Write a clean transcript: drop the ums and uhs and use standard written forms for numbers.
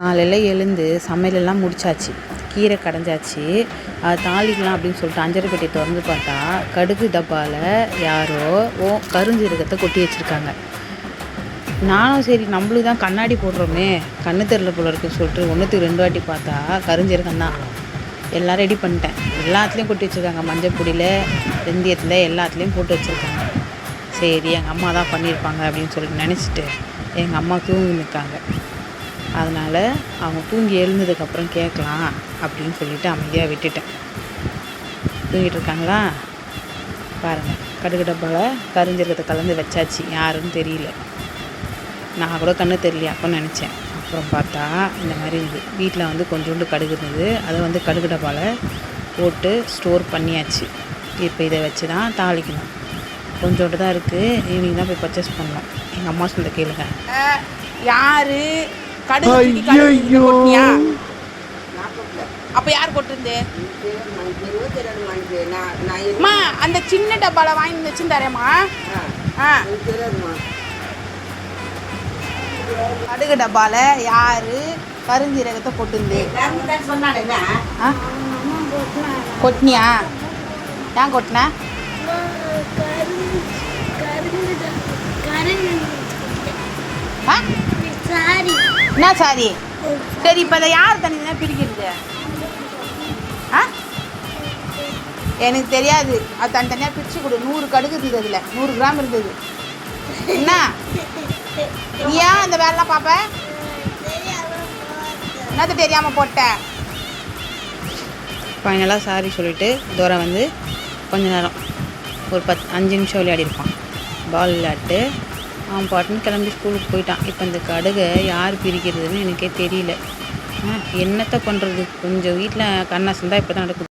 காலையில் எழுந்து சமையலெல்லாம் முடிச்சாச்சு, கீரை கடைஞ்சாச்சு. அது தாளிக்கலாம் அப்படின்னு சொல்லிட்டு அஞ்சரை பெட்டியை திறந்து பார்த்தா கடுகு டப்பாவில் யாரோ கருஞ்சீரகத்தை கொட்டி வச்சுருக்காங்க. நானும் சரி நம்மளுக்கு தான் கண்ணாடி போடுறோமே கண்ணு தெரியல போல இருக்குன்னு சொல்லிட்டு 1க்கு 2 வாட்டி பார்த்தா கருஞ்சீரகம் தான். எல்லாம் ரெடி பண்ணிட்டேன். எல்லாத்துலேயும் கொட்டி வச்சுருக்காங்க, மஞ்சள் பொடியில், வெந்தயத்தில் எல்லாத்துலேயும் போட்டு வச்சுருக்காங்க. சரி எங்கள் அம்மா தான் பண்ணியிருப்பாங்க அப்படின்னு சொல்லிட்டு நினச்சிட்டு எங்கள் அம்மா தூங்கி நிற்காங்க. அதனால் அவங்க தூங்கி எழுந்ததுக்கப்புறம் கேட்கலாம் அப்படின்னு சொல்லிவிட்டு அமைதியாக விட்டுட்டேன். தூங்கிட்டு இருக்காங்களா பாருங்கள். கடுகு டப்பாவில் கருஞ்சீரகத்தை கலந்து வச்சாச்சு, யாருன்னு தெரியல. நான் கூட கண்ணு தெரியலையா அப்போ நினச்சேன். அப்புறம் பார்த்தா இந்த மாதிரி இருந்தது. வீட்டில் கொஞ்சோண்டு கடுகு இருந்தது, அதை கடுகு டப்பாவில் போட்டு ஸ்டோர் பண்ணியாச்சு. இப்போ இதை வச்சு தான் தாளிக்கணும். கொஞ்சோண்டு தான் இருக்குது, ஈவினிங் தான் போய் பர்ச்சேஸ் பண்ணோம். எங்கள் அம்மா சொல்ல கேளுங்க. யார் கொட்டியா? அப்போ யார் கொட்டிருந்து? அம்மா அந்த சின்ன டப்பாவில் வாங்கி வச்சுருந்தாரேம்மா. கடுகு டப்பாவில் யார் கருஞ்சீரகத்தை கொட்டுந்து? கொட்டினியா? ஏன் கொட்டின? என்ன சாரி? சரி இப்போ அதை யார் தனியாக பிரிக்கிறது? எனக்கு தெரியாது. அது தனித்தனியாக பிரித்து கொடு. 100 கடுகு இருந்தது, அதில் 100 கிராம் இருந்தது. என்ன ஏன் அந்த வேலைலாம் பார்ப்ப? என்னது தெரியாமல் போட்ட? ஃபைனலாக சாரி சொல்லிவிட்டு தூரம் கொஞ்ச நேரம் ஒரு 5 நிமிஷம் விளையாடிருப்பான். பால் விளையாட்டு அவன் பாட்டுன்னு கிளம்பி ஸ்கூலுக்கு போயிட்டான். இப்போ இந்த கடுகை யார் பிரிக்கிறதுன்னு எனக்கே தெரியல. என்னத்தை பண்ணுறது? கொஞ்சம் வீட்டில் கண்ணாசம் தான் இப்போ தான் நடக்குது.